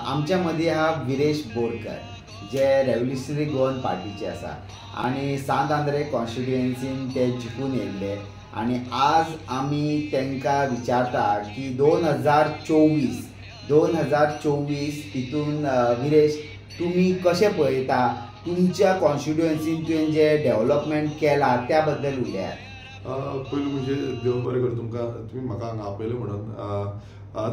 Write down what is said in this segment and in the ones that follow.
आमच्या मदीं आहा विरेश बोरकर जे रेव्होल्युशनरी गोवन पार्टीचे आसा आनी सांत आंद्रे कॉन्स्टिट्युएन्सीन ते जिखून येयल्ले आनी आज आमी तांकां विचारता की 2024 हितून विरेश तुमी कशें पळयता तुमच्या कॉन्स्टिट्युएन्सीन तुवें जे डेव्हलपमेंट केला त्या बद्दल उलयात. पयलीं म्हणजे देव बरें कर तुमकां, तुमी म्हाका हांगा आपयलें म्हणून.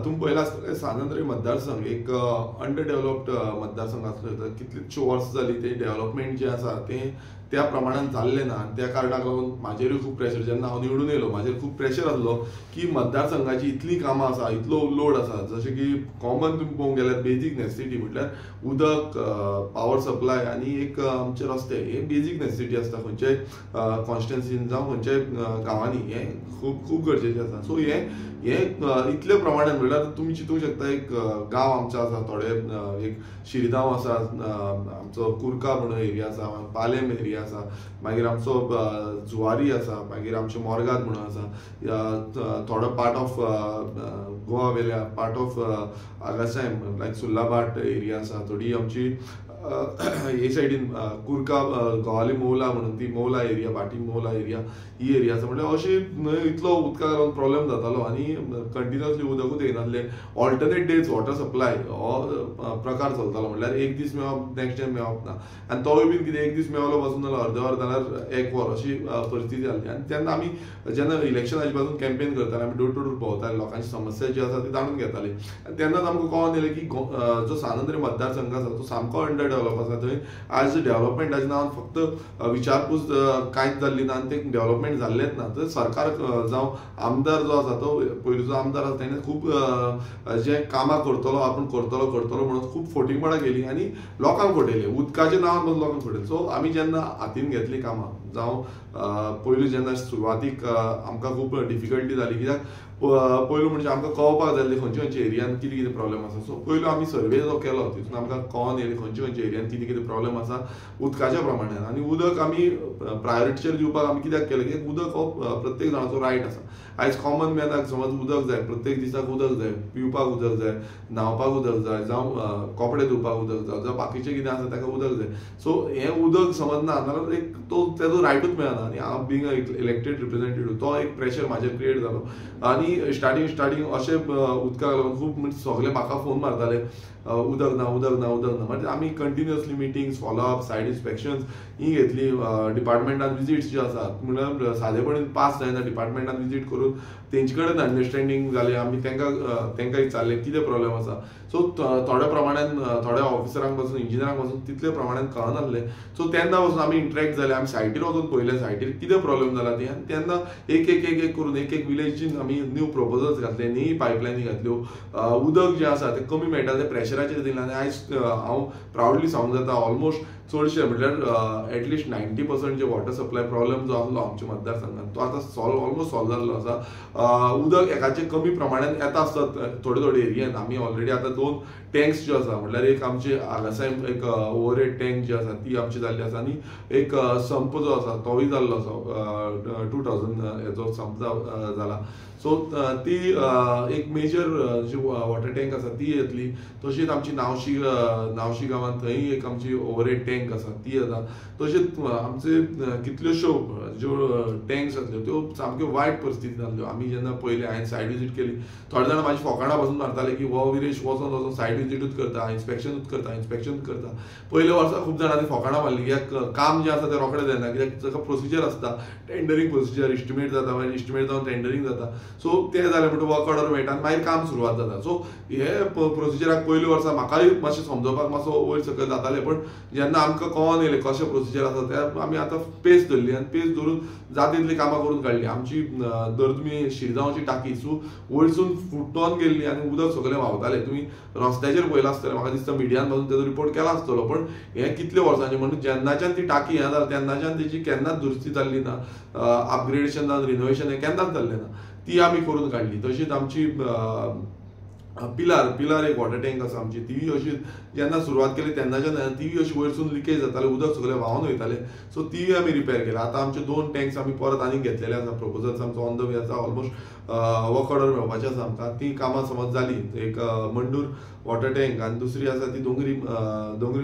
तुमी पळयलां आसतलें सांत आंद्रे मतदारसंघ एक अंडर डेव्हलप्ड मतदारसंघ आसलो. कितलींशीं वर्सां जालीं तें डेव्हलपमेंट जें आसा तें त्या प्रमाणान जाल्लें ना. त्या कारणाक लागून म्हाजेरूय खूब प्रेशर, जेन्ना हांव निवडून येयलो म्हाजेर खूब प्रेशर आसलो की मतदारसंघाची इतलीं कामां आसा, इतलो लोड आसा. जशें की कॉमन तुमी पळोवंक गेल्यार बेजीक नेसेसिटी म्हटल्यार उदक, पावर सप्लाय आनी एक आमचे रस्ते, हे बेजीक नेसेसिटी आसता खंयच्याय कॉन्स्टिट्युएन्सीन जावं खंयच्याय गांवांनी. हें खूब खूब गरजेचें आसा. सो हें इतले प्रमाणान म्हणल्यार तुमी चिंतूंक शकता एक गांव आमचो आसा, थोडे एक शिरगांव आसा, आमचो कुर्का म्हणून एरिया आसा, पालेम एरिया आसा, मागीर आमचो जुवारी आसा, मागीर आमचें मोरगात म्हणून आसा, थोडो पार्ट ऑफ गोवा वेल्या, पार्ट ऑफ आगासायम लायक सुल्लाबाट एरिया आसा, थोडी आमची हे सायडीन कुर्का गोवाली मौला म्हणून ती मौला एरिया, भाटी मौला एरिया ही एरिया आसा. म्हणल्यार अशी इतलो उदकाक लागून प्रॉब्लेम जातालो आनी कंटिन्युअसली उदकूच येनासलें. ऑल्टरनेट डेज वॉटर सप्लाय हो प्रकार चलतालो, म्हणल्यार एक दीस मेळप नेक्स्ट डे मेळप ना. आनी तोय बीन कितें एक दीस मेळलो पासून जाल्यार अर्द वर जाल्यार एक वर अशी परिस्थिती जाल्ली. आनी तेन्ना आमी जेन्ना इलेक्शनाचे पासून कॅम्पेन करताले आमी डोर टू डोर भोंवताले, लोकांची समस्या जी आसा ती जाणून घेताले. तेन्नाच आमकां कळोन येलें की जो सांत आंद्रे मतदारसंघ आसा तो सामको अंडर डेव्हलप आसा. थंय आज डेव्हलपमेंटाच्या नांवान फक्त विचारपूस कांयच जाल्ली ना आनी तें डेव्हलपमेंट जाल्लेंच ना. तर सरकार जावं आमदार जो आसा तो पयलींचो आमदार आसा तेणें खूब जे कामां करतलो आपूण करतलो म्हणून खूब फोटिंगपणां केली आनी लोकांक फटयले, उदकाच्या नांवान पासून लोकांक फटयले. सो आमी जेन्ना हातीन घेतली कामां, जावं पयलीं जेन्ना सुरवातीक आमकां खूब डिफिकल्टी जाली, कित्याक पयलू म्हणजे आमकां कळपाक जाय खंयच्या खंयच्या एरियान कितें कितें प्रॉब्लेम आसा. सो पयलू आमी सर्वे जो केलो तितून आमकां कळोन येयलें खंयच्या खंयच्या एरियान कितें कितें प्रॉब्लेम आसा उदकाच्या प्रमाणान. आनी उदक आमी प्रायोरिटीचेर दिवपाक आमी कित्याक केलें की उदक हो प्रत्येक जाणाचो रायट आसा. आयज कॉमन मॅनाक समज उदक जाय, प्रत्येक दिसाक उदक जाय, पिवपाक उदक जाय, न्हावपाक उदक जाय, जावं कपडे धुवपाक उदक जाय, जावं बाकीचें कितें आसा ताका उदक जाय. सो हें उदक समज ना जाल्यार एक तो तेजो रायटूच मेळना. आनी हांव बींग अ इलेक्टेड रिप्रेझेंटेटिव्ह तो एक प्रेशर म्हाजेर क्रिएट जालो. आनी स्टार्टींग अशें उदकाक लागून खूब सगळे म्हाका फोन मारताले उदक ना. म्हणजे आमी कंटिन्युअसली मिटिंग्स, फॉलोअप, सायट इन्स्पेक्शन्स ही घेतली. डिपार्टमेंटान विजिट्स ज्यो आसात म्हणल्यार सादेपणीन पास जायना डिपार्टमेंटान विजीट करून तेंचे कडेन अंडरस्टँडींग जालें. आमी तांकां विचारलें कितें प्रॉब्लेम आसा. सो थोड्या प्रमाणान थोड्या ऑफिसरांक पासून इंजिनियरांक पासून तितले प्रमाणान कळनासलें. सो तेन्ना पासून आमी इंटरेक्ट जाले, आमी सायटीर वचून पळयलें सायटीर कितें प्रॉब्लेम जाला ती. आनी तेन्ना एक करून एक विलेजीन आमी न्यू प्रपोजल्स घातले, न्यू पायपलायनी घातल्यो. उदक जें आसा तें कमी मेळटा तें प्रेशराचेर दिलें. आनी आयज हांव प्रावडली सांगूंक जाता ऑलमोस्ट चडशे म्हटल्यार एटलिस्ट 90% जे वॉटर सप्लाय प्रॉब्लेम जो आसलो आमच्या मतदारसंघात तो आतां ऑलमोस्ट सॉल्व जाल्लो आसा. उदक एकाचे कमी प्रमाणान येता आसतात थोडे एरियान. आमी ऑलरेडी आतां 2 टँक्स ज्यो आसा म्हटल्यार एक आमचे हांगासाय एक ओवरहेड टँक जी आसा ती आमची जाल्ली आसा आनी एक संप जो आसा तोय जाल्लो आसा 2000 हेजो संप जाला. सो ती एक मेजर जी वॉटर टँक आसा ती येतली. तशीच आमची नावशी गांवांत थंय एक आमची ओवरहेड टँक आसा ती येता. तशेंच आमचे कितल्योश्यो ज्यो टँक्स आसल्यो त्यो सामक्यो वायट परिस्थितीन जाल्ल्यो. आमी जेन्ना पयले हांवें सायट विजीट केली, थोडे जाण म्हाजी फोकाणां पासून मारताले की हो विरेश वचून सायट विजीटूच करता, इन्स्पेक्शनूच करता. पयल्या वर्सा खूब जाणांनी फोकाणां मारली कित्याक काम जें आसा तें रोखडें जायना, कित्याक ताका प्रोसिजर आसता, टेंडरींग प्रोसिजर, इस्टिमेट जाता, मागीर इस्टिमेट जावन टेंडरींग जाता. सो तें जालें म्हणटून वर्क ऑर्डर मेळटा आनी मागीर काम सुरवात जाता. सो हे प्रोसिजराक पयल्या वर्सा म्हाकाय मातशें समजोवपाक मातसो वयर सकयल जातालें. पण जेन्ना आमकां कळोन येयलें कशें प्रोसिजर आसा ते आमी आतां पेस धरली आनी पेस धरून जाता तितली कामां करून काडली. आमची दर तुमी शिरगांवची टाकी वयरसून फुटोन गेल्ली आनी उदक सगळें व्हांवतालें. तुमी रस्त्याचेर पळयलां आसतलें, म्हाका दिसता मिडियान पासून तेजो रिपोर्ट केला आसतलो. पण हें कितले वर्सांचें म्हणून जेन्नाच्यान ती टाकी हें जाली तेन्नाच्यान तेजी केन्नाच दुरुस्ती जाल्ली ना. अपग्रेडेशन जावन रिनोवेशन हें केन्नाच जाल्लें ना. ती आमी करून काडली. तशीच आमची पिलार एक वॉटर टँक आसा आमची, ती अशी जेन्ना सुरवात केली तेन्नाच्यान ती अशी वयरसून लिकेज जाताले, उदक सगळें व्हांवन वयतालें. सो ती आमी रिपेर केल्या. आतां आमचे 2 टँक्स आमी परत आनीक घेतलेले आसा. प्रपोजल्स आमचो ऑन द वे आसा. ऑलमोस्ट वर्क ऑर्डर मेळपाचें आसा आमकां. ती कामां समज जाली, एक मंडूर वॉटर टँक आनी दुसरी आसा ती दोंगरी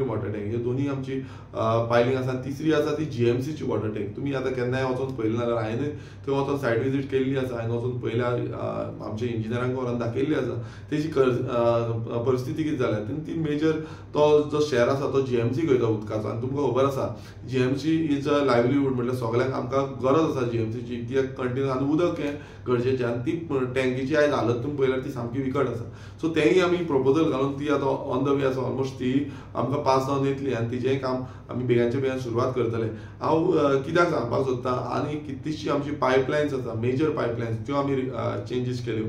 वॉटर टँक, ह्यो दोनी आमची पायलींग आसा. तिसरी आसा ती जीएमसीची वॉटर टँक. तुमी आतां केन्नाय वचून पळयलें जाल्यार हांवें थंय वचून सायट विजीट केल्ली आसा. हांवें वचून पयल्यार आमच्या इंजिनियरांक व्हरून दाखयल्ली आसा. तेजी परिस्थिती कितें जाल्या, ती मेजर तो जो शेअर आसा तो जीएमसी घेता उदकाचो. आनी तुमकां खबर आसा जीएमसी इज अ लायव्हलीहूड, म्हटल्यार सगळ्यांक आमकां गरज आसा जीएमसीची, कित्याक कंटिन्यू आनी उदक हें गरजेचें. आनी ती टँकीची आयज हालत तुमी पळयल्यार ती सामकी विकट आसा. सो तेंय आमी प्रपोजल घालून ती आतां ऑन द वे आसा. ऑलमोस्ट ती आमकां पास जावन येतली आनी तिचेंय काम आमी बेगांचे बेगान सुरवात करतले. हांव कित्याक सांगपाक सोदतां, आनी कितलीशी आमची पायपलायन्स आसा, मेजर पायपलायन्स, त्यो आमी चेंजीस केल्यो.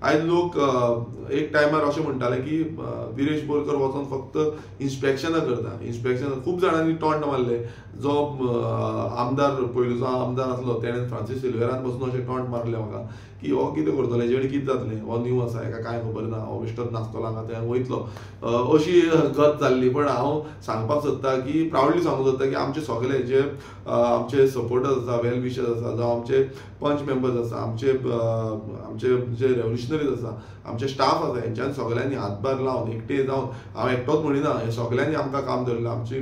आयज लोक एक टायमार अशें म्हणटाले की विरेश बोरकर वचून फक्त इन्स्पेक्शनां करता. इन्स्पेक्शन खूब जाणांनी टॉन्ट मारले. जो आमदार पयलूचो आमदार आसलो तेणें फ्रांसीस सिल्वेरान बसून अशें टॉन्ट मारलें म्हाका की हो कितें करतलो, हेजे कडेन कितें जातलें, हो न्यू आसा, हेका कांय खबर ना, हो बेश्टोच नासतलो हांगा थंय वयतलो, अशी गत जाल्ली. पण हांव सांगपाक सोदतां की प्रावडली सांगूंक सोदतां की आमचे सगळे जे आमचे सपोर्टर्स आसा, वेल विशर्स आसा, जावं आमचे पंच मेंबर्स आसा, आमचे जे रेव्होल्युशनरीज आसा, आमचे स्टाफ आसा, हेंच्यानी सगळ्यांनी हातभार लावन एकटे जावन, हांव एकटोच म्हणिना, हे सगळ्यांनी आमकां काम धरलें. आमची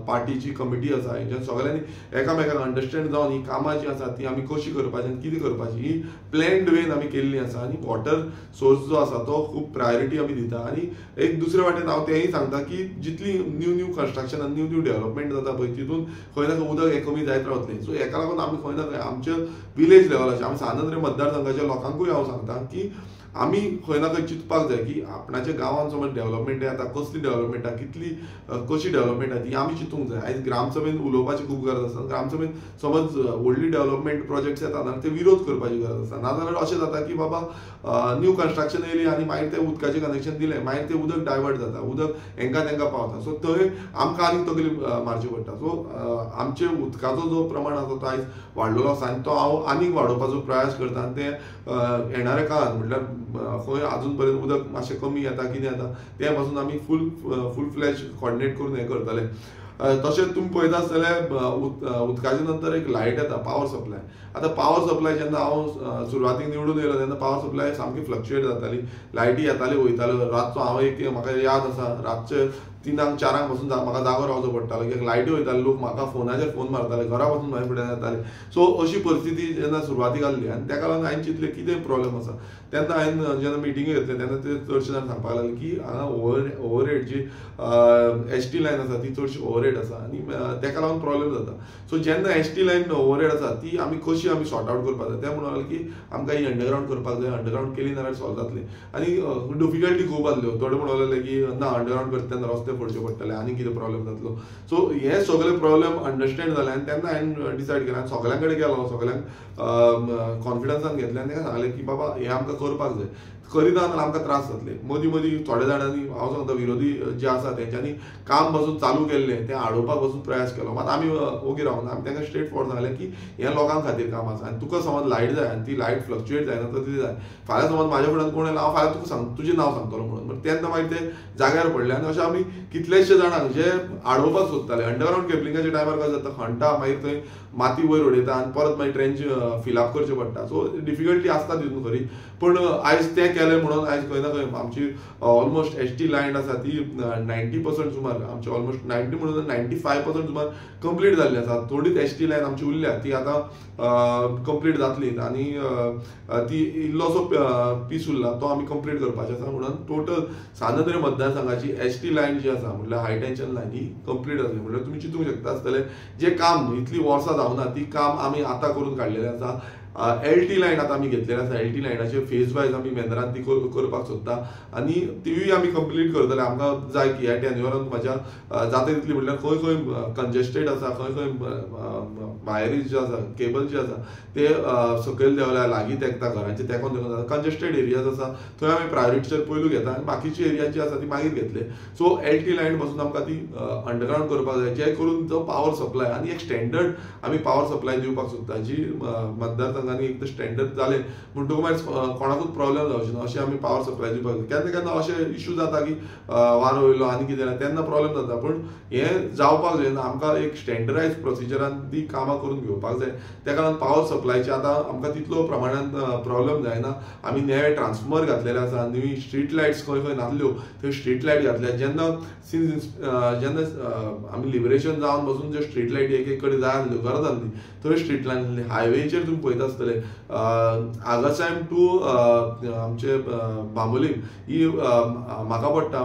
पार्टीची कमिटी आसा, हेंच्यानी सगळ्यांनी एकामेकांक अंडरस्टँड जावन ही कामां जी आसा ती आमी कशी करपाची आनी कितें करपाची ही प्लॅन्ड वेन आमी केल्ली आसा. आनी वॉटर सोर्स जो आसा तो खूब प्रायोरिटी आमी दिता. आनी एक दुसरे वाटेन हांव तेंय सांगता की जितली न्यू कंस्ट्रक्शन आनी न्यू डेव्हलपमेंट जाता पळय तितून खंय ना खंय उदक हें कमी जायत रावतलें. सो हेका लागून आमी खंय ना खंय आमच्या विलेज लेवलाचेर, आमी सानंद्रे मतदारसंघाच्या लोकांकूय हांव सांगता की आमी खंय ना खंय चिंतपाक जाय की आपणाच्या गांवांत समज डेव्हलपमेंट येता, कसली डेव्हलपमेंट आहा, कशी डेव्हलपमेंट आहा ती आमी चिंतूंक जाय. आयज ग्रामसभेन उलोवपाची खूब गरज आसा. ग्रामसभेन समज व्हडली डेव्हलपमेंट प्रोजेक्ट्स येता ना ते विरोध करपाची गरज आसा. नाजाल्यार अशें जाता की बाबा न्यू कंस्ट्रक्शन येयली आनी मागीर ते उदकाचें कनेक्शन दिलें, मागीर तें उदक डायवर्ट जाता, उदक हेंका तेंका पावता. सो थंय आमकां आनीक तकली मारची पडटा. सो आमचे उदकाचो जो प्रमाण आसा तो आयज वाडलेलो आसा आनी तो हांव आनीक वाडोवपाचो प्रयास करता. आनी ते येणाऱ्या काळांत म्हटल्यार खंय अजून पर्यंत उदक मातशें कमी येता, कितें येता ते पासून आमी फूल फ्लॅश कॉर्डिनेट करून हें करतले. तशेंच तुमी पळयता आसतले उदकाचे नंतर एक लायट येता, पावर सप्लाय. आतां पावर सप्लाय जेन्ना हांव सुरवातीक निवडून येयलो तेन्ना पावर सप्लाय सामकी फ्लक्च्युएट जाताली, लायटी येताल्यो वयताल्यो. रातचो हांव एक म्हाका याद आसा, रातचे 3-4 पासून म्हाका जागो रावचो पडटालो, कित्याक लायटी वयताल्यो, लोक म्हाका फोनाचेर फोन मारताले, घरा पासून म्हाजे फुड्यान येताले. सो अशी परिस्थिती जेन्ना सुरवातीक आसली आनी तेका लागून हांवें चिंतलें कितें प्रॉब्लेम आसा. तेन्ना हांवें जेन्ना मिटिंगे घेतले तेन्ना ते चडशे जाण सांगपाक लागले की हांगा ओव्हरहेड जी एसटी लायन आसा ती चडशी ओव्हरहेड आसा आनी तेका लागून प्रॉब्लेम जाता. सो जेन्ना एसटी लायन ओव्हरहेड आसा ती आमी कशी आमी सॉर्ट आवट करपाक जाय. ते म्हणून लागले की आमकां ही अंडरग्रावंड करपाक जाय, अंडरग्रावंड केली नाल्यार सॉल्व जातलें. आनी डिफिकल्टी खूब आसल्यो. थोडे म्हणून लागले की ना अंडरग्रावंड करता तेन्ना रस्ते फोडचे पडटले, आनी कितें प्रॉब्लेम जातलो. सो हे सगळे प्रॉब्लेम अंडरस्टँड जाले आनी तेन्ना हांवें डिसायड केलें आनी सगळ्यां कडेन गेलो, सगळ्यांक कॉन्फिडन्सान घेतलें आनी ताका सांगलें की बाबा हें आमकां करपाक जाय. करिना जाल्यार आमकां त्रास जातले. मदीं थोड्या जाणांनी हांव सांगता विरोधी जे आसा तेंच्यांनी काम पासून चालू केल्लें तें आडोवपाक पासून प्रयास केलो. मात आमी ओगी रावना. आमी तांकां स्ट्रेट फॉरवर्ड सांगलें की हें लोकां खातीर काम आसा आनी तुका समज लायट जाय आनी ती लायट फ्लक्च्युएट जायना तर ती जाय. फाल्यां समज म्हाज्या फुड्यान कोण येयलो हांव फाल्यां तुका सांग तुजें नांव सांगतलो म्हणून. तेन्ना मागीर ते जाग्यार पडले आनी अशें आमी कितलेशे जाणांक जे आडोवपाक सोदताले. अंडरग्रावंड केबलिंगाच्या टायमार कशें जाता, खणटा मागीर थंय माती वयर उडयता आनी परत मागीर ट्रेंच फिलअप करचें पडटा. सो डिफिकल्टी आसता तितून खरी. पण आयज तें केलें म्हणून आयज खंय ना खंय आमची ऑलमोस्ट एसटी लायन आसा ती 90% सुमार, आमची ऑलमोस्ट 90 म्हणून 95% सुमार कंप्लीट जाल्ली आसा. थोडीच एसटी लायन आमची उरल्या ती आतां कंप्लीट जातली आनी ती इल्लोसो पीस उरला तो आमी कंप्लीट करपाचें आसा. म्हणून टोटल सानंद्रे मतदारसंघाची एसटी लायन जी आसा म्हटल्यार हाय टेन्शन लायन ही कंप्लीट जातली. म्हटल्यार तुमी चिंतूंक शकता आसतले जे काम इतली वर्सां जावना ती काम आमी आतां करून काडलेलें आसा. एलटी लायन आतां आमी घेतलेली आसा. एलटी लायनाचे फेज वायज आमी मेंदरान ती करपाक सोदता आनी तिवूय आमी कंप्लीट करतले. आमकां जाय की ह्या टेन्युअरान म्हाज्या जाता तितली म्हटल्यार खंय खंय कंजेस्टेड आसा, खंय खंय वायरीज जे आसा, केबल जे आसा ते सकयल देंवल्या, लागीं तेंकता, घरांचे तेंकोन जाता, कंजेस्टेड एरियाज आसा थंय आमी प्रायोरिटीचेर पयलू घेता आनी बाकीची एरिया जी आसा ती मागीर घेतले. सो एलटी लायन पासून आमकां ती अंडरग्रावंड करपाक जाय, जे करून जो पावर सप्लाय आनी एक स्टँडर्ड आमी पावर सप्लाय दिवपाक सोदता जी मतदार मतदारसंघांनी एक तर स्टँडर्ड जाले म्हणटकूच मागीर कोणाकूच प्रॉब्लेम जावचे ना अशें आमी पावर सप्लाय दिवपाक केन्ना केन्ना अशे इश्यू जाता की वारो येयलो आनी कितें जालें तेन्ना प्रॉब्लेम जाता पूण हें जावपाक जायना आमकां एक स्टँडर्डायज प्रोसिजरान ती कामां करून घेवपाक जाय त्या लागून पावर सप्लायचे आतां आमकां तितलो प्रमाणांत प्रॉब्लेम जायना आमी नवे ट्रान्सफॉर्मर घातलेले आसा नवी स्ट्रीट लायट्स खंय खंय नासल्यो थंय स्ट्रीट लायट घातल्या जेन्ना आमी लिबरेशन जावन बसून ज्यो स्ट्रीट लायटी एक एक कडेन जाय आसल्यो गरज आसली थंय स्ट्रीट लायट हायवेचेर तुमी पळयता आसतले आगासायम टू आमचे बांबोलीम ही म्हाका पडटा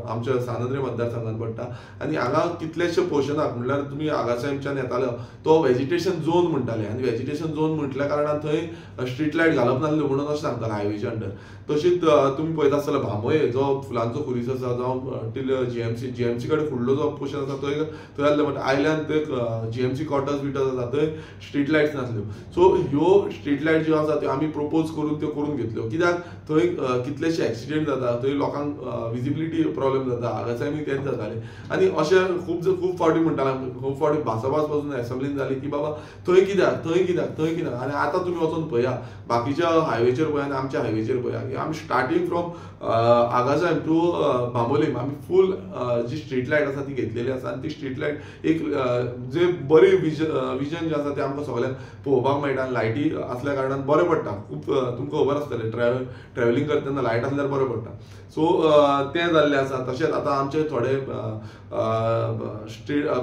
आमच्या सानंद्रे मतदारसंघान पडटा आनी हांगा कितलेशे पोर्शनाक म्हणल्यार तुमी आगासायमच्यान येतालो तो वेजिटेशन झोन म्हणटाले आनी वेजिटेशन झोन म्हटल्या कारणान थंय स्ट्रीट लायट घालप नासल्यो म्हणून अशें सांगताले हायवेच्या अंडर तशीच तुमी पळयता आसतले भामोये जो फुलांचो खुरीस आसा जावं टील जीएमसी कडेन फुडलो जो पोर्शन आसा थंय आसले म्हणटा आयल्यान ते जीएमसी क्वॉर्टर्स बिटर्स आसा थंय स्ट्रीट लायट्स नासल्यो सो ह्यो स्ट्रीट लायट ज्यो आसा त्यो आमी प्रपोज करून त्यो करून घेतल्यो कित्याक थंय कितलेशे एक्सिडेंट जाता थंय लोकांक विजिबिलिटी प्रॉब्लेम जाता आगासायमी तेच जाताले आनी अशें खूब फावटी म्हणटाले खूब फावटी भासाभास पासून एसेंब्लीन जाली की बाबा थंय कित्याक आनी आतां तुमी वचून पळया बाकीच्या हायवेचेर पळया आनी आमच्या हायवेचेर पळया आमी स्टार्टींग फ्रॉम आगासायम टू बांबोलीम आमी फूल जी स्ट्रीट लायट आसा ती घेतलेली आसा आनी ती स्ट्रीट लायट एक जे बरी विजन जे आसा ते आमकां सगळ्यांक पळोवपाक मेळटा आनी लायटी असल्या कारणान बरें पडटा खूब तुमकां खबर आसतलें ट्रॅव्हलिंग करता तेन्ना लायट आसल्यार बरें पडटा सो तें जाल्लें आसा तशेंच आतां आमचे थोडे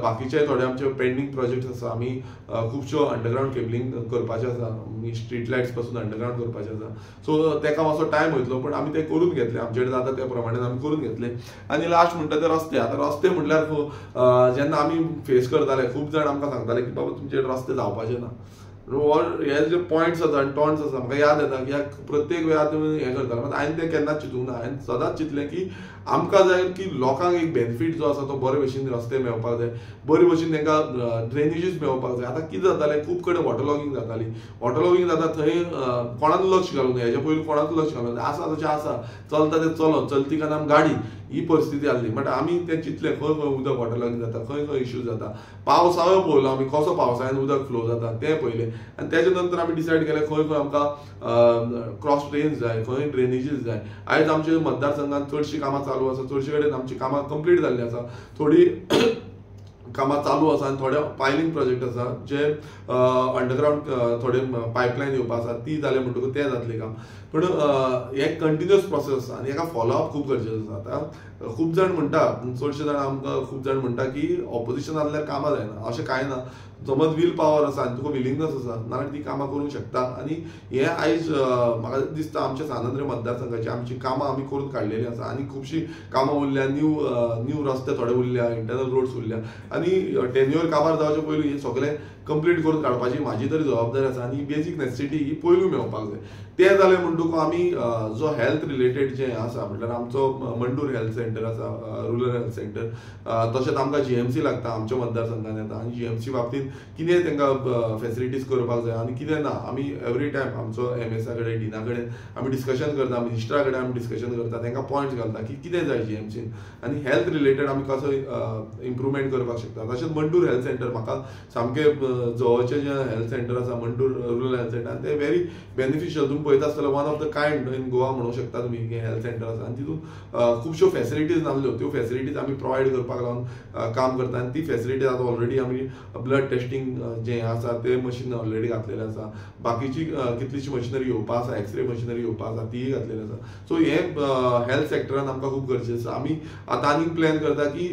बाकीचे थोडे आमचे पेंडींग प्रोजेक्ट्स आसा आमी खुबश्यो अंडरग्रावंड केबलिंग करपाचें आसा स्ट्रीट लायट्स पासून अंडरग्रावंड करपाचें आसा सो तेका मातसो टायम वयतलो पण आमी ते करून घेतले आमचे कडेन जाता त्या प्रमाणे आमी करून घेतले आनी लास्ट म्हणटा ते रस्ते आतां रस्ते म्हटल्यार जेन्ना आमी फेस करताले खूब जाण आमकां सांगताले की बाबा तुमचे रस्ते जावपाचे ना हे जे पॉयंट्स आसा आनी टॉन्ट्स आसा म्हाका याद येता की प्रत्येक वेळार तुमी हें करताले मात हांवें तें केन्नाच चिंतूंक ना हांवें सदांच चिंतलें की आमकां जाय की लोकांक एक बेनिफीट जो आसा तो बरे भशेन रस्ते मेळपाक जाय बरे भशेन तांकां ड्रेनेजीस मेळपाक जाय आतां कितें जातालें खूब कडेन वॉटर लॉगिंग जाताली वॉटर लॉगिंग जाता थंय कोणाच लक्ष घालूंक ना हेच्या पयलीं कोणाच लक्ष घालूंक ना आसा तशें आसा चलता तें चलो चलती का नाम गाडी ही परिस्थिती आसली बट आमी तें चिंतलें खंय खंय उदक वॉटर लॉगिंग जाता खंय खंय इश्यू जाता पावसाळो पळयलो आमी कसो पावसाळ्यान उदक फ्लो जाता तें पयलें आनी तेच्या नंतर आमी डिसायड केलें खंय खंय आमकां क्रॉस ड्रेन्स जाय खंय ड्रेनेजीस जाय आयज आमच्या मतदारसंघात चडशीं कामां चालू आसा चडशे कडेन आमची कामां कंप्लीट जाल्ली आसा थोडी कामां चालू आसा आनी थोडे पायलिंग प्रोजेक्ट आसा जे अंडरग्रावंड थोडे पायपलायन येवपा आसा ती जाले म्हणटकूच तें जातलें काम पण हे कंटिन्युअस प्रोसेस आसा आनी हेका फॉलोअप खूब गरजेचो आसा आतां खूब जाण म्हणटा चडशे जाण आमकां खूब जाण म्हणटा की ऑपोजिशन आसल्यार कामां जायना अशें कांय ना समज वील पावर आसा आनी तुका विलिंगनस आसा नाल्यार ती कामां करूंक शकता आनी हें आयज म्हाका दिसता आमच्या सानंद्रे मतदारसंघाची आमची कामां आमी करून काडलेलीं आसा आनी खुबशीं कामां उरल्या न्यू रस्ते थोडे उरल्या इंटरनल रोड्स उरल्या आनी टेन्युअर काबार जावचे पयलीं हें सगळें कंप्लीट करून काडपाची म्हाजी तरी जबाबदारी आसा आनी बेजीक नेसेसिटी ही पयलू मेळपाक जाय तें जालें म्हणटकूच आमी जो हेल्थ रिलेटेड जें आसा म्हटल्यार आमचो मंडूर हेल्थ सेंटर आसा रुरल हेल्थ सेंटर तशेंच आमकां जीएमसी लागता आमच्या मतदारसंघान येता आनी जीएमसी बाबतींत कितें तांकां फेसिलिटीज करपाक जाय आनी कितें ना आमी एवरी टायम आमचो एमएसा कडेन डिना कडेन आमी डिस्कशन करता मिनिस्टरा कडेन आमी डिस्कशन करता तांकां पॉयंट्स घालता की कितें जाय जीएमसीन आनी हेल्थ रिलेटेड आमी कसो इम्प्रुवमेंट करपाक शकता तशेंच मंडूर हेल्थ सेंटर म्हाका सामकें जवळचें जें हेल्थ सेंटर आसा मंडूर रुरल हेल्थ सेंटर तें व्हेरी बेनिफिशियल तुमी पळयता आसतलें one of the kind in Goa म्हणूंक शकता तुमी हेल्थ सेंटर आसा आनी तितून खुबश्यो फेसिलिटीज नासल्यो त्यो फेसिलिटीज आमी प्रोवायड करपाक लागून काम करता आनी ती फेसिलिटीज आतां ऑलरेडी आमी ब्लड टेस्टिंग जें आसा तें मशीन ऑलरेडी घातलेलें आसा बाकीची कितलीशी मशिनरी येवपा आसा एक्सरे मशिनरी येवपा आसा तीय घातलेली आसा सो हें हेल्थ सेक्टरान आमकां खूब गरजेचें आसा आमी आतां आनीक प्लॅन करता की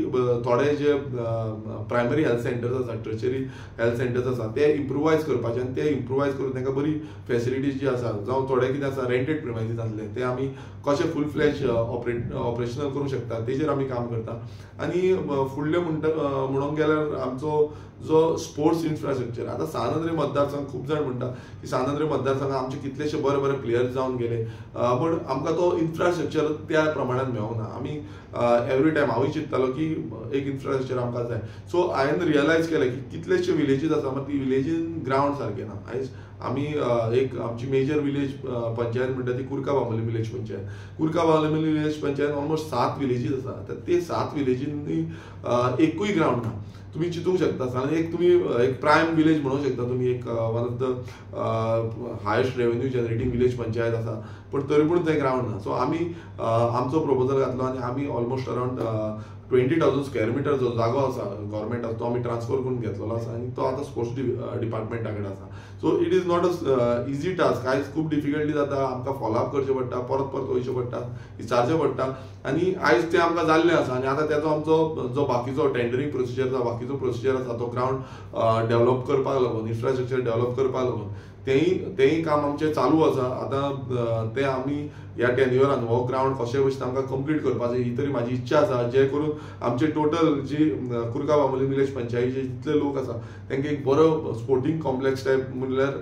थोडे जे प्रायमरी हेल्थ सेंटर्स आसा टर्चरी हेल्थ सेंटर्स आसा ते इम्प्रुवायज करपाचे आनी ते इम्प्रुवायज करून तांकां बरी फेसिलिटीज जी आसा जावं थोडे कितें आसा रेंटेड प्रिमायसीस आसले ते आमी कशे फूल फ्लॅश ऑपरेशनल करूंक शकता तेजेर आमी काम करता आनी फुडले म्हणूंक गेल्यार आमचो जो स्पोर्ट्स इन्फ्रास्ट्रक्चर आतां सानंद्रे मतदारसंघ खूब जाण म्हणटा की सानंद्रे मतदारसंघात आमचे कितलेशे बरे प्लेयर्स जावन गेले पण आमकां तो इन्फ्रास्ट्रक्चर त्या प्रमाणान मेळूंक ना आमी एवरी टायम हांवूय चिंततालो की एक इन्फ्रास्ट्रक्चर आमकां जाय सो हांवें रियलायज केलें की कितलेशे विलेजीस आसा मात ती विलेजीन ग्रावंड सारके ना आयज आमी एक आमची मेजर विलेज पंचायत म्हणटा ती Curca Bambolim village panchayat Curca Bambolim village panchayat almost 7 villages आसा ते 7 विलेजींनी एकूय ग्रावंड ना तुम्ही चिंतूंक शकता आणि एक तुम्ही एक प्रायम विलेज म्हणूंक शकता तुम्ही, एक one of the highest revenue generating village panchayat आसा, पण तरी पूण थंय ग्रावंड ना. सो आमी आमचो प्रपोजल घातलो आनी आमी ऑलमोस्ट अरावंड 20,000 स्क्वेअर मिटर जो जागो आसा गव्हर्मेंटाचो तो आमी ट्रान्सफर करून घेतलेलो आसा आनी तो आतां स्पोर्ट्स डिपार्टमेंटा कडेन आसा. So it is not a easy task. आयज खूब डिफिकल्टी जाता, आमकां फॉलोअप करचें पडटा, परत परत वयचें पडटा, विचारचें पडटा आनी आयज तें आमकां जाल्लें आसा. आनी आतां तेजो आमचो जो बाकीचो टेंडरींग प्रोसिजर आसा, बाकीचो प्रोसिजर आसा तो ग्रावंड डेव्हलप करपाक लागून, इन्फ्रास्ट्रक्चर डेव्हलप करपाक लागून तेंय काम आमचें चालू आसा. आतां तें आमी ह्या टेन्युअरान हो ग्रावंड कशे भशेन आमकां कंप्लीट करपाचें ही तरी म्हाजी इच्छा आसा, जे करून आमचे टोटल जी कुरगांव बांबोली विलेज पंचायतीचे जितले लोक आसा तांकां एक बरो स्पोर्टिंग कॉम्प्लेक्स टायप म्हणल्यार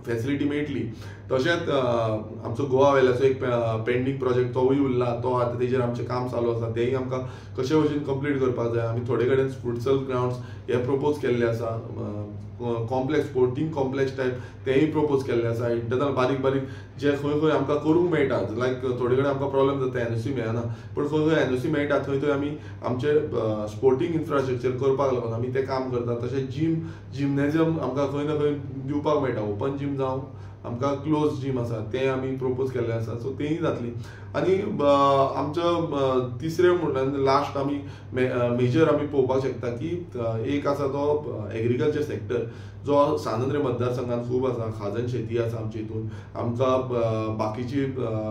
फॅसिलिटी मेळटली. तशेंच आमचो गोवा वेल्याचो एक पेंडींग प्रोजेक्ट तोवूय उरला, तो आतां तेजेर आमचें काम चालू आसा, तेंय आमकां कशे भशेन कंप्लीट करपाक जाय. आमी थोडे कडेन फुटसल ग्रावंड्स हे प्रपोज केल्ले आसा, कॉम्प्लेक्स स्पोर्टिंग कॉम्प्लेक्स टायप तेंय प्रपोज केल्ले आसा. इंटरनल बारीक बारीक जे खंय खंय आमकां करूंक मेळटा, लायक थोडे कडेन आमकां प्रॉब्लेम जाता एनओसी मेळना, पण खंय खंय एनओसी मेळटा थंय थंय आमी आमचे स्पोर्टिंग इन्फ्रास्ट्रक्चर करपाक लागून आमी तें काम करता. तशेंच जिमनेजियम आमकां खंय ना खंय दिवपाक मेळटा, ओपन जिम जावं आमकां क्लोज जिम आसा तें आमी प्रपोज केल्लें आसा. सो तेंय जातली. आनी आमचो तिसरें म्हणल्यार लास्ट आमी मेजर आमी पळोवपाक शकता की एक आसा तो एग्रीकल्चर सेक्टर जो सांद्रे मतदारसंघात खूब आसा. खाजन शेती आसा आमचे हितून, आमकां बाकीची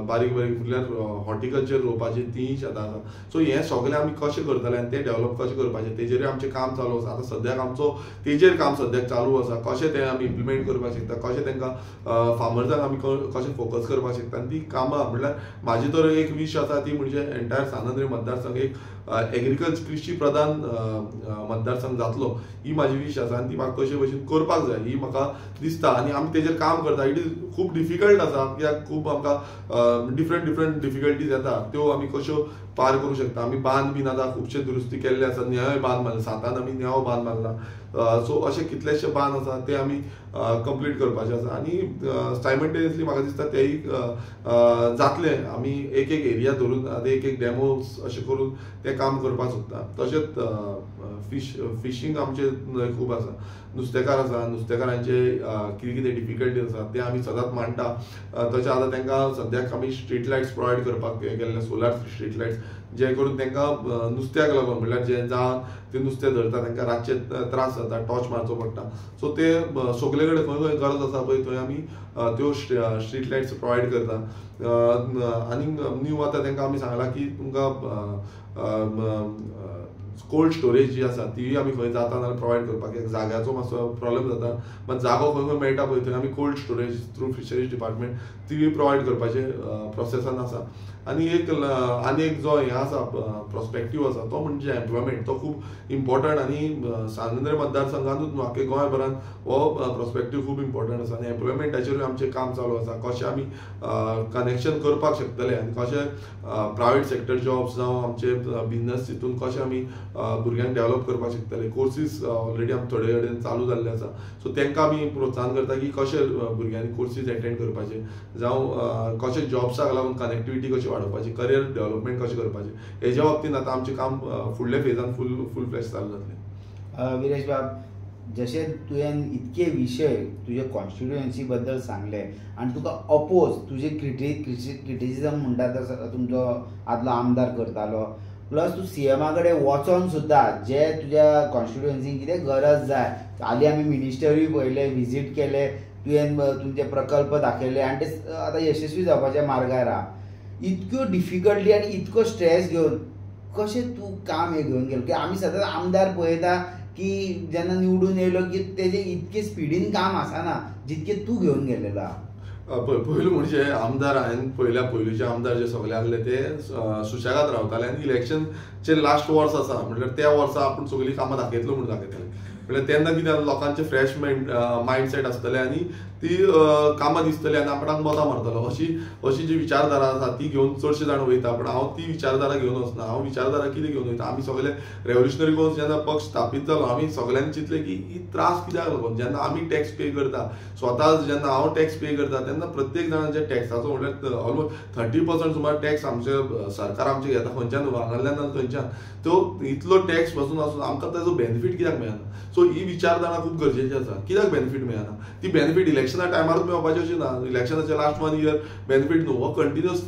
बारीक बारीक म्हणल्यार हॉर्टिकल्चर रोवपाची तींय शेतां आसा. सो हें सगळें आमी कशें करतले आनी तें डेव्हलप कशें करपाचें तेजेर आमचें काम चालू आसा. आतां सद्याक आमचो तेजेर काम सद्याक चालू आसा, कशें तें आमी इम्प्लिमेंट करपाक शकता, कशें तांकां फार्मर्सांक आमी कशें फोकस करपाक शकता. आनी ती कामां म्हणल्यार म्हाजी तर एक वीश आसा ती म्हणजे एंटायर सांद्रे मतदारसंघ एक एग्रीकल्चर कृषी प्रधान मतदारसंघ जातलो ही म्हाजी वीश आसा. आनी ती म्हाका कशे भशेन करपाक जाय ही म्हाका दिसता आनी आमी तेजेर काम करता. इट इज खूब डिफिकल्ट आसा कित्याक खूब आमकां डिफरंट डिफिकल्टीज येता, त्यो आमी कश्यो पार करूं शकता. आमी बांद बीन आतां खुबशे दुरुस्ती केल्ले आसा, न्याय बांद मारला, 7 आमी न्याय बांद मारला. सो अशे कितलेशे बांद आसा ते आमी कंप्लीट करपाचे आसा आनी सायमल्टेनियसली म्हाका दिसता तेय जातले. आमी एक एक एरिया धरून आतां एक डेमोस अशें करून तें काम करपाक सोदता. तशेंच फिशींग आमचे खूब आसा, नुस्तेकार आसा, नुस्तेकारांचे कितें कितें डिफिकल्टीज आसा ते आमी सदांच मांडटा. तशें आतां तांकां सद्याक आमी स्ट्रीट लायट्स प्रोवायड करपाक केल्ले, सोलार स्ट्रीट लायट्स, जे करून तांकां नुस्त्याक लागून म्हणल्यार जे जावन ते नुस्तें धरता तांकां रातचे त्रास जाता, टॉर्च मारचो पडटा. सो ते सगळे कडेन खंय खंय गरज आसा पळय थंय आमी त्यो स्ट्रीट लायट्स प्रोवायड करता. आनी न्यू आतां तांकां आमी सांगलां की तुमकां कोल्ड स्टोरेज जी आसा ती आमी खंय जाता जाल्यार प्रोवायड करपाक. एक जाग्याचो मातसो प्रॉब्लेम जाता, मात जागो खंय खंय मेळटा पळय थंय आमी cold storage through fisheries department ती प्रोवायड करपाचे प्रोसेसान आसा. आनी एक जो हें आसा प्रोस्पेक्टीव आसा तो म्हणजे एम्प्लॉयमेंट, तो खूब इम्पॉर्टंट. आनी सांद्रे मतदारसंघांतूच न्हू आख्खे गोंयभरांत हो प्रोस्पेक्टीव खूब इम्पॉर्टंट आसा. आनी एम्प्लॉयमेंटाचेरूय आमचें काम चालू आसा, कशें आमी कनेक्शन करपाक शकतले आनी कशें प्रायवेट सेक्टर जॉब्स जावं आमचे बिजनस हितून कशें आमी भुरग्यांक डेव्हलप करपाक शकतले. कोर्सीस ऑलरेडी आमी थोडे कडेन चालू जाल्ले आसा. सो तांकां आमी प्रोत्साहन करता की कशें भुरग्यांनी कोर्सीस एटेंड करपाचे, जावं कशें जॉब्साक लागून कनेक्टिविटी कशी वाडोवपाची, करियर डेव्हलपमेंट कशें करपाचें, हेज्या बाबतींत आतां आमचें काम फुडल्या फेजान फूल फ्लॅश चालू जातलें. विरेश बाब, जशें तुवें इतके विशय तुजे कॉन्स्टिट्युएन्सी बद्दल सांगले आनी तुका अपोज तुजे क्रिटिसिजम म्हणटा तसो तुमचो आदलो आमदार करतालो, प्लस तूं सीएमा कडेन वचोन सुद्दां जे तुज्या कॉन्स्टिट्युएन्सीक कितें गरज जाय, हालीं आमी मिनिस्टरूय पळयले, विजीट केले, तुवें तुमचे प्रकल्प दाखयले आनी ते आतां यशस्वी जावपाच्या मार्गार आहा. इतक्यो डिफिकल्टी आनी इतको स्ट्रेस घेवन कशें तूं काम हें घेवन गेलो? की आमी सदांच आमदार पळयता की जेन्ना निवडून येयलो की तेजें इतकें स्पिडीन काम आसना जितकें तूं घेवन गेलेलो आहा. पयलू म्हणजे आमदार हांवें पयलींचे आमदार जे सगळे आसले ते सुशेगाद रावताले आनी इलेक्शनचे लास्ट वर्स आसा म्हणल्यार त्या वर्सा आपूण सगळीं कामां दाखयतलो म्हणून दाखयताले. म्हणल्यार तेन्ना कितें लोकांचे फ्रेश मायंडसेट आसतले आनी ती कामां दिसतली आनी आपणाक मतां मारतलो अशी जी विचारधारा आसा ती घेवन चडशे जाण वयता. पण हांव ती विचारधारा घेवन वचना. हांव विचारधारा कितें घेवन वयता, आमी सगळे रेव्होल्युशनरी गोवन्स जेन्ना पक्ष स्थापीत जालो आमी सगळ्यांनी चिंतलें की ही त्रास कित्याक लागून. जेन्ना आमी टॅक्स पे करता, स्वता जेन्ना हांव टॅक्स पे करता तेन्ना प्रत्येक जाणांच्या टॅक्साचो म्हणल्यार ऑलमोस्ट 30% सुमार टॅक्स आमचे सरकार आमचे घेता. खंयच्यान हांगांतल्यान खंयच्यान तो इतलो टॅक्स पासून आसून आमकां ताजो बेनिफीट कित्याक मेळना. सो ही विचारधारा खूब गरजेची आसा. कित्याक बेनिफीट मेळना, ती बेनिफीट इलेक्शना टायमारूच मेळपाची अशी ना. इलेक्शनाचे लास्ट 1 year बेनिफीट न्हू, हो कंटिन्युअस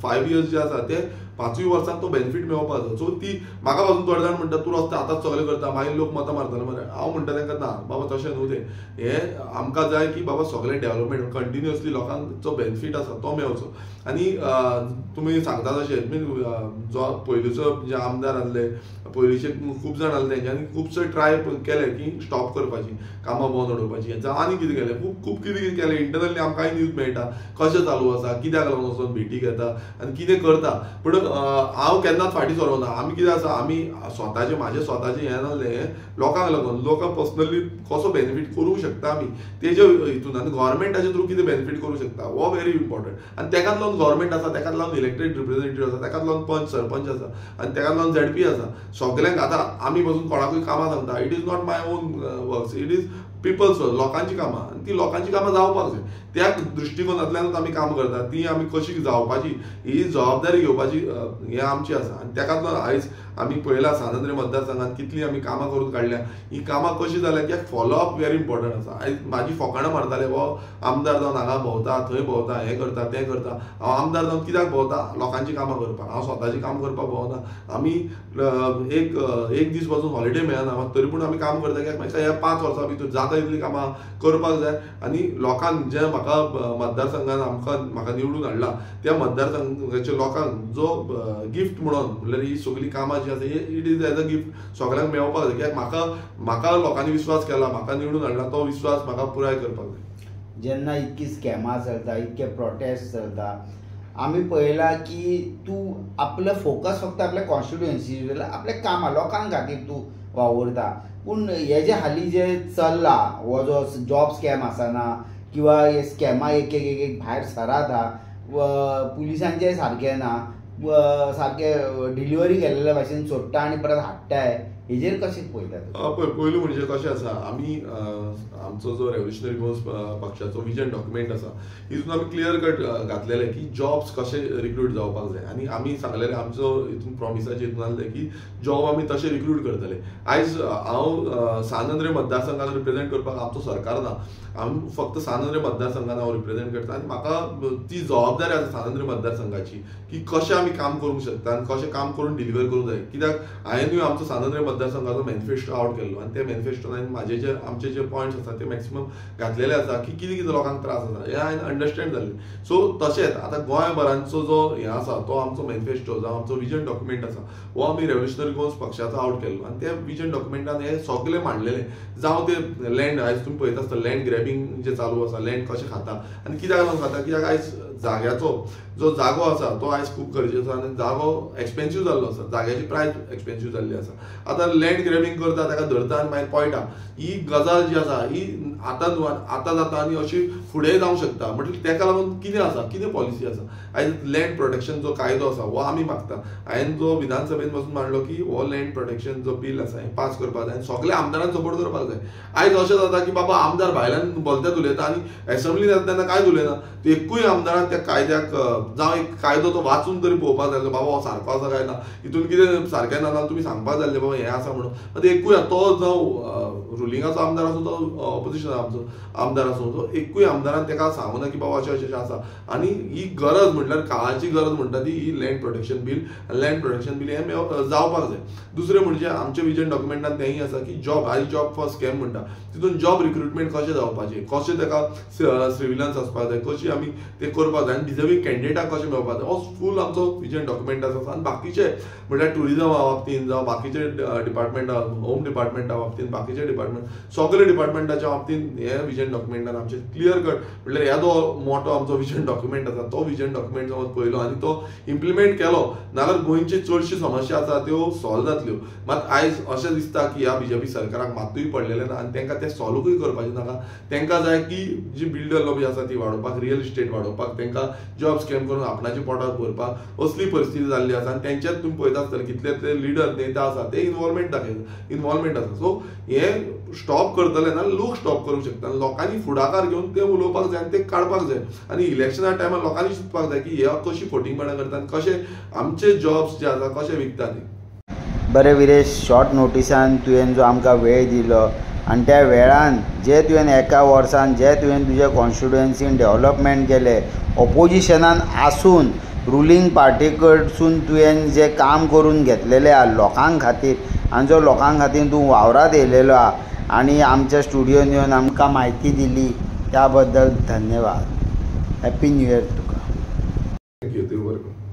5 years जे आसा ते 5 वर्सांक तो बेनिफीट मेळपाक जाय. सो ती म्हाका पासून थोडे जाण म्हणटा तूं रस्ते आतांच सगळें करता मागीर लोक मतां मारतले मरे. हांव म्हणटा तांकां ना बाबा तशें न्हू तें. हें आमकां जाय की बाबा सगळें डेव्हलपमेंट कंटिन्युअसली लोकांक जो बेनिफीट आसा तो मेळचो. आनी तुमी सांगता तशें जो पयलींचो जे आमदार आसले पयलींचे खूब जाण आसले तेंच्यांनी खुबशे ट्राय केले की स्टॉप करपाची, कामां बंद उडोवपाची. जावं आनी कितें केलें, खूब कितें केलें. इंटरनली आमकां न्यूज मेळटा कशें चालू आसा, कित्याक लागून वचून भेटी घेता आनी कितें करता. पूण हांव केन्नाच फाटीं सरना. आमी कितें आसा, आमी म्हाजें स्वताचें हें नासलें लोकांक लागून, लोकांक पर्सनली कसो बेनिफीट करूंक शकता आमी तेजे हितून. आनी गव्हर्मेंटाचे थ्रू कितें बेनिफीट करूंक शकता हो व्हेरी इम्पॉर्टंट. आनी तेकाच लागून गव्हर्मेंट आसा, तेकाच लागून इलेक्टेड रिप्रेझेंटेटिव्ह आसा, तेकाच लागून पंच सरपंच आसा आनी तेकाच लागून ZP आसा. सगळ्यांक आतां आमी पासून कोणाकूय कामां सांगता, it is not my own works, it is people's work, लोकांची कामां. आनी ती लोकांची कामां जावपाक जाय. त्या दृश्टिकोनांतल्यानूच आमी काम करता. ती आमी कशी जावपाची ही जबाबदारी घेवपाची हें आमची आसा. आनी तेकाच लागून आयज आमी पळयला सांद्रे मतदारसंघात कितली आमी कामां करून काडल्या. ही कामां कशी जाल्या कित्याक फॉलोअप व्हेरी इम्पॉर्टंट आसा. आयज म्हाजी फकाणां मारताले हो आमदार जावन हांगा भोंवता, थंय भोंवता, हें करता तें करता. हांव आमदार जावन कित्याक भोंवता, लोकांची कामां करपाक. हांव स्वताचें काम करपाक भोंवना. आमी एक दीस पासून हॉलिडे मेळना तरी पूण आमी काम करता. कित्याक म्हाका ह्या 5 वर्सां भितर जाता इतली कामां करपाक जाय. आनी लोकांक जे म्हाका मतदारसंघान म्हाका निवडून हाडला त्या मतदारसंघाच्या लोकांक जो गिफ्ट म्हणल्यार ही सगळी कामां जी आसा it is as a gift सगळ्यांक मेळपाक जाय. कित्याक म्हाका लोकांनी विश्वास केला, म्हाका निवडून हाडला, तो विश्वास म्हाका पुराय करपाक जाय. जेन्ना इतकी स्कॅमां चलता, इतके प्रोटेस्ट चलता, आमी पळयला की तूं आपलो फोकस फक्त आपल्या कॉन्स्टिट्युएन्सी आपल्या कामां लोकांक खातीर तूं वावरता. पूण हे जे हालीं जे चल्ला हो जो जॉब स्कॅम आसना किंवा हे स्कॅमां एक भायर सरात आहा, पुलिसांचें सारकें ना, सारके डिलिव्हरी केलेल्या भाशेन सोडटा आनी परत हाडटाय, हेजेर कशें पळयता? पयलू म्हणजे कशें आसा, आमी आमचो जो रेव्होल्युशनरी गोवन्स पक्षाचो विजन डॉक्युमेंट आसा हितून आमी क्लियर कट घातलेले की जॉब्स कशे रिक्रूट जावपाक जाय. आनी आमी सांगलेलें आमचो हितून प्रॉमिसाचे हितून आसलें की जॉब आमी तशे रिक्रूट करतले. आयज हांव सांद्रे मतदारसंघाक रिप्रेझेंट करपाक आमचो सरकार ना, आमी फक्त सांद्रे मतदारसंघान हांव रिप्रेझेंट करता. आनी म्हाका ती जबाबदारी आसा सांद्रे मतदारसंघाची की कशें आमी काम करूंक शकता आनी कशें काम करून डिलिव्हर करूंक जाय. कित्याक हांवेंनूय आमचो सांद्रे मतदारसंघाचो मॅनिफेस्टो आउट केल्लो आनी त्या मॅनिफेस्टोन हांवें आमचे जे पॉयंट्स आसा ते मॅक्सिमम घातलेले आसा की कितें कितें लोकांक त्रास आसा हें हांवें अंडरस्टँड जाल्लें. सो तशेंच आतां गोंयभरांचो जो हें आसा तो आमचो मॅनिफेस्टो जावं आमचो विजन डॉक्युमेंट आसा हो आमी रेव्होल्युशनरी गोवन्स पक्षाचो आउट केल्लो आनी त्या विजन डॉक्युमेंटान हे सगळें मांडलेलें. जावं ते लँड, आयज तुमी पळयता आसता लँड ग्रॅबिंग जे चालू आसा, लँड कशें खाता आनी कित्याक लागून खाता, कित्याक आयज जाग्याचो जो जागो आसा तो आयज खूब गरजेचो आनी जागो एक्सपेन्सीव जाल्लो आसा, जाग्याची प्रायस एक्सपेन्सीव जाल्ली आसा. आतां लँड ग्रॅबिंग करता ताका धरता आनी मागीर पळयटा ही गजाल जी आसा ही आतां जाता आनी अशी फुडेंय जावंक शकता. म्हटल्यार ताका लागून कितें आसा, कितें पॉलिसी आसा. आयज लँड प्रोटेक्शन जो कायदो आसा हो आमी मागता. हांवें जो विधानसभेन पासून मांडलो की हो लँड प्रोटेक्शन जो बील आसा हें पास करपाक जाय आनी सगळ्या आमदारांक सपोर्ट करपाक जाय. आयज अशें जाता की बाबा आमदार भायल्यान बोलतेच उलयता आनी एसेंब्लीन येता तेन्ना कांयच उलयना. एकूय आमदारान त्या कायद्याक जावं एक कायदो तो वाचून तरी पळोवपाक जाय बाबा हो सारको आसा काय ना, हितून कितें सारकें ना तुमी सांगपाक जाय बाबा हें आसा म्हणून. आतां एकूय तो जावं रुलिंगाचो आमदार आसूं तो ऑपोजिशन आमचो आमदार आसूं तो एकूय आमदारान ताका सांगूना की बाबा अशें अशें आसा. आनी ही गरज म्हटल्यार काळाची गरज म्हणटा ती ही land protection bill. Land protection bill हें जावपाक जाय. दुसरें म्हणजे आमच्या विजन डॉक्युमेंटान तेंय आसा की जॉब जॉब फॉर स्कॅम म्हणटा तितून जॉब रिक्रुटमेंट कशें जावपाचें, कशें ताका सर्विलन्स आसपाक जाय, कशी आमी ते करपाक जाय आनी डिजर्वींग कॅन्डिडेटाक कशें मेळपाक जाय हो फूल आमचो विजन डॉक्युमेंट आसा. आनी बाकीचे म्हटल्यार टुरिजमा बाबतींत जावं बाकीचे डिपार्टमेंटा होम डिपार्टमेंटा बाबतींत बाकीचे डिपार्टमेंट डिपार्टमेंट सगळे डिपार्टमेंटाच्या बाबतींत हे विजन डॉक्युमेंटान आमचे क्लियर कट म्हटल्यार ह्या जो मोठो आमचो विजन डॉक्युमेंट आसा तो विजन डॉक्युमेंट समज पळयलो आनी तो इम्प्लिमेंट केलो नाल्यार गोंयची चडशी समस्या आसा त्यो सॉल्व जातल्यो. मात आयज अशें दिसता की ह्या बीजेपी सरकाराक मातूय पडलेलें ना आनी तांकां तें सॉल्वूय करपाचें नाका. तांकां जाय की जी बिल्डर लॉबी आसा ती वाडोवपाक, रियल इस्टेट वाडोवपाक, तांकां जॉब स्कॅम करून आपणाच्या पोटार भरपाक असली परिस्थिती जाल्ली आसा. आनी तेंच्यात तुमी पळयता आसतले कितले ते लिडर नेता आसा ते इन्वॉल्वमेंट आसा. सो हे स्टॉप करतले ना लोक स्टॉप करूंक शकता. लोकांनी फुडाकार घेवन ते उलोवपाक जाय आनी ते काडपाक जाय. आनी इलेक्शना टायमार लोकांनी चिंतपाक जाय की हे कशी फोटिंगपणां करता आनी कशे आमचे जॉब्स जे आसा कशे विकता ती. बरें विरेश, शॉर्ट नोटिसान तुवें जो आमकां वेळ दिलो आनी त्या वेळान जे तुवें एका वर्सान जे तुवें तुज्या कॉन्स्टिट्युएन्सीन डेव्हलपमेंट केलें, ऑपोजिशनान आसून रुलींग पार्टी कडसून तुवें जें काम करून घेतलेलें आहा लोकां खातीर आनी जो लोकां खातीर तूं वावरात येयलेलो आहा आनी आमच्या स्टुडियोन येवन आमकां म्हायती दिली त्या बद्दल धन्यवाद. हॅपी न्यू इयर तुका. थँक्यू. देव बरें करूं.